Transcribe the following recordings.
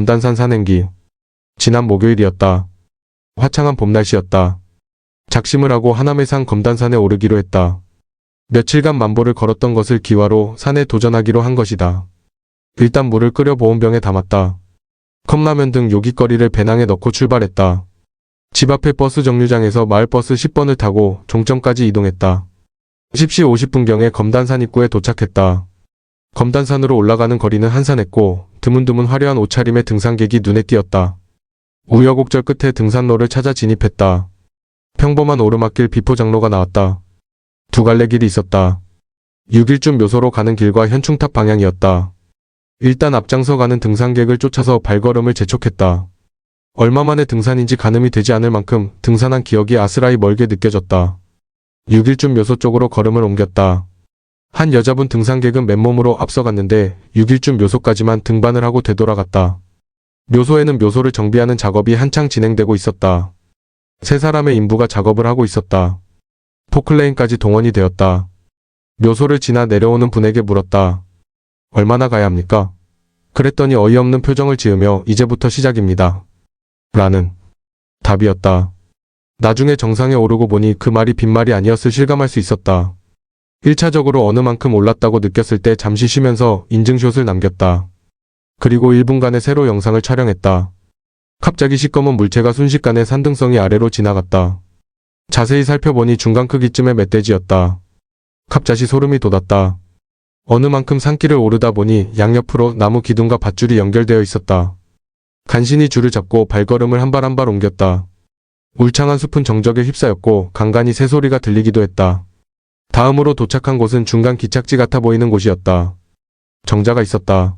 검단산 산행기. 지난 목요일이었다. 화창한 봄날씨였다. 작심을 하고 하남해상 검단산에 오르기로 했다. 며칠간 만보를 걸었던 것을 기화로 산에 도전하기로 한 것이다. 일단 물을 끓여 보온병에 담았다. 컵라면 등 요깃거리를 배낭에 넣고 출발했다. 집 앞의 버스 정류장에서 마을버스 10번을 타고 종점까지 이동했다. 10시 50분경에 검단산 입구에 도착했다. 검단산으로 올라가는 거리는 한산했고 드문드문 화려한 옷차림의 등산객이 눈에 띄었다. 우여곡절 끝에 등산로를 찾아 진입했다. 평범한 오르막길 비포장로가 나왔다. 두 갈래 길이 있었다. 6일쯤 묘소로 가는 길과 현충탑 방향이었다. 일단 앞장서 가는 등산객을 쫓아서 발걸음을 재촉했다. 얼마 만에 등산인지 가늠이 되지 않을 만큼 등산한 기억이 아스라이 멀게 느껴졌다. 6일쯤 묘소 쪽으로 걸음을 옮겼다. 한 여자분 등산객은 맨몸으로 앞서갔는데 6일쯤 묘소까지만 등반을 하고 되돌아갔다. 묘소에는 묘소를 정비하는 작업이 한창 진행되고 있었다. 세 사람의 인부가 작업을 하고 있었다. 포클레인까지 동원이 되었다. 묘소를 지나 내려오는 분에게 물었다. 얼마나 가야 합니까? 그랬더니 어이없는 표정을 지으며 이제부터 시작입니다. 라는 답이었다. 나중에 정상에 오르고 보니 그 말이 빈말이 아니었을 실감할 수 있었다. 1차적으로 어느 만큼 올랐다고 느꼈을 때 잠시 쉬면서 인증샷을 남겼다. 그리고 1분간의 세로 영상을 촬영했다. 갑자기 시꺼먼 물체가 순식간에 산등성이 아래로 지나갔다. 자세히 살펴보니 중간 크기쯤의 멧돼지였다. 갑자기 소름이 돋았다. 어느 만큼 산길을 오르다 보니 양옆으로 나무 기둥과 밧줄이 연결되어 있었다. 간신히 줄을 잡고 발걸음을 한 발 한 발 옮겼다. 울창한 숲은 정적에 휩싸였고 간간히 새소리가 들리기도 했다. 다음으로 도착한 곳은 중간 기착지 같아 보이는 곳이었다. 정자가 있었다.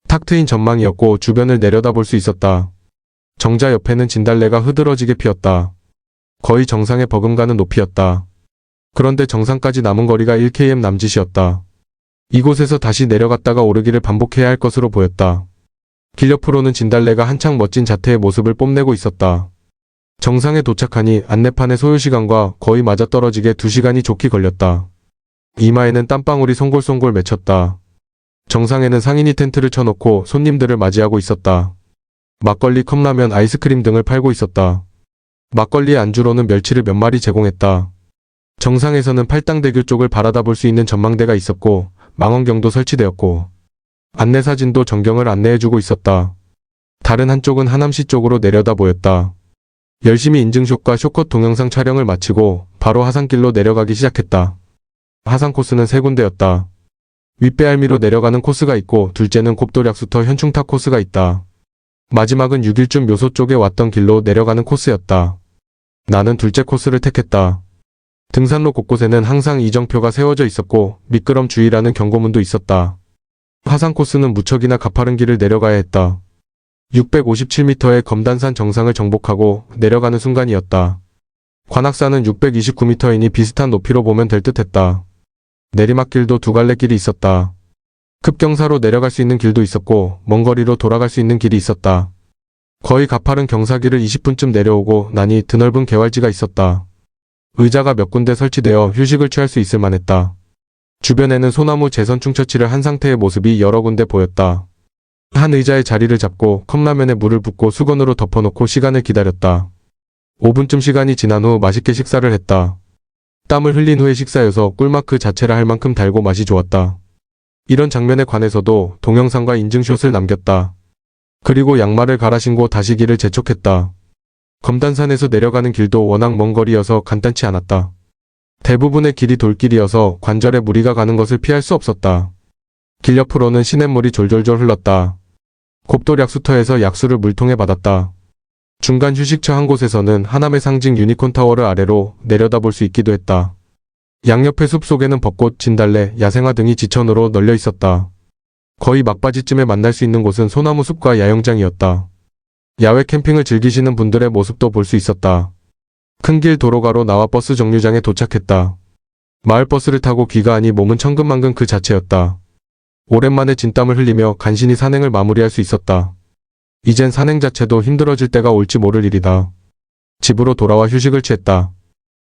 탁 트인 전망이었고 주변을 내려다볼 수 있었다. 정자 옆에는 진달래가 흐드러지게 피었다. 거의 정상에 버금가는 높이였다. 그런데 정상까지 남은 거리가 1km 남짓이었다. 이곳에서 다시 내려갔다가 오르기를 반복해야 할 것으로 보였다. 길 옆으로는 진달래가 한창 멋진 자태의 모습을 뽐내고 있었다. 정상에 도착하니 안내판의 소요시간과 거의 맞아떨어지게 2시간이 좋게 걸렸다. 이마에는 땀방울이 송골송골 맺혔다. 정상에는 상인이 텐트를 쳐놓고 손님들을 맞이하고 있었다. 막걸리, 컵라면, 아이스크림 등을 팔고 있었다. 막걸리의 안주로는 멸치를 몇 마리 제공했다. 정상에서는 팔당대교 쪽을 바라다 볼 수 있는 전망대가 있었고 망원경도 설치되었고 안내사진도 전경을 안내해주고 있었다. 다른 한쪽은 하남시 쪽으로 내려다 보였다. 열심히 인증샷과 숏컷 동영상 촬영을 마치고 바로 하산길로 내려가기 시작했다. 하산 코스는 3군데였다. 윗배알미로 내려가는 코스가 있고 둘째는 곱도약수터 현충탑 코스가 있다. 마지막은 6일쯤 묘소 쪽에 왔던 길로 내려가는 코스였다. 나는 둘째 코스를 택했다. 등산로 곳곳에는 항상 이정표가 세워져 있었고 미끄럼 주의라는 경고문도 있었다. 하산 코스는 무척이나 가파른 길을 내려가야 했다. 657m의 검단산 정상을 정복하고 내려가는 순간이었다. 관악산은 629m이니 비슷한 높이로 보면 될 듯했다. 내리막길도 두 갈래 길이 있었다. 급경사로 내려갈 수 있는 길도 있었고 먼 거리로 돌아갈 수 있는 길이 있었다. 거의 가파른 경사길을 20분쯤 내려오고 나니 드넓은 개활지가 있었다. 의자가 몇 군데 설치되어 휴식을 취할 수 있을 만했다. 주변에는 소나무 재선충처치를 한 상태의 모습이 여러 군데 보였다. 한 의자에 자리를 잡고 컵라면에 물을 붓고 수건으로 덮어놓고 시간을 기다렸다. 5분쯤 시간이 지난 후 맛있게 식사를 했다. 땀을 흘린 후의 식사여서 꿀맛 그 자체라 할 만큼 달고 맛이 좋았다. 이런 장면에 관해서도 동영상과 인증샷을 남겼다. 그리고 양말을 갈아 신고 다시 길을 재촉했다. 검단산에서 내려가는 길도 워낙 먼 거리여서 간단치 않았다. 대부분의 길이 돌길이어서 관절에 무리가 가는 것을 피할 수 없었다. 길 옆으로는 시냇물이 졸졸졸 흘렀다. 곱돌약수터에서 약수를 물통에 받았다. 중간 휴식처 한 곳에서는 하남의 상징 유니콘 타워를 아래로 내려다볼 수 있기도 했다. 양옆의 숲 속에는 벚꽃, 진달래, 야생화 등이 지천으로 널려 있었다. 거의 막바지쯤에 만날 수 있는 곳은 소나무 숲과 야영장이었다. 야외 캠핑을 즐기시는 분들의 모습도 볼 수 있었다. 큰 길 도로가로 나와 버스 정류장에 도착했다. 마을버스를 타고 귀가하니 몸은 천근만근 그 자체였다. 오랜만에 진땀을 흘리며 간신히 산행을 마무리할 수 있었다. 이젠 산행 자체도 힘들어질 때가 올지 모를 일이다. 집으로 돌아와 휴식을 취했다.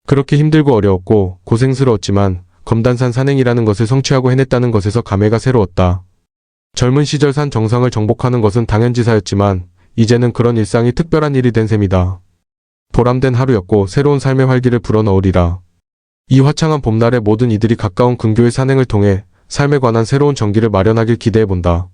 그렇게 힘들고 어려웠고 고생스러웠지만 검단산 산행이라는 것을 성취하고 해냈다는 것에서 감회가 새로웠다. 젊은 시절 산 정상을 정복하는 것은 당연지사였지만 이제는 그런 일상이 특별한 일이 된 셈이다. 보람된 하루였고 새로운 삶의 활기를 불어넣으리라. 이 화창한 봄날에 모든 이들이 가까운 근교의 산행을 통해 삶에 관한 새로운 전기를 마련하길 기대해본다.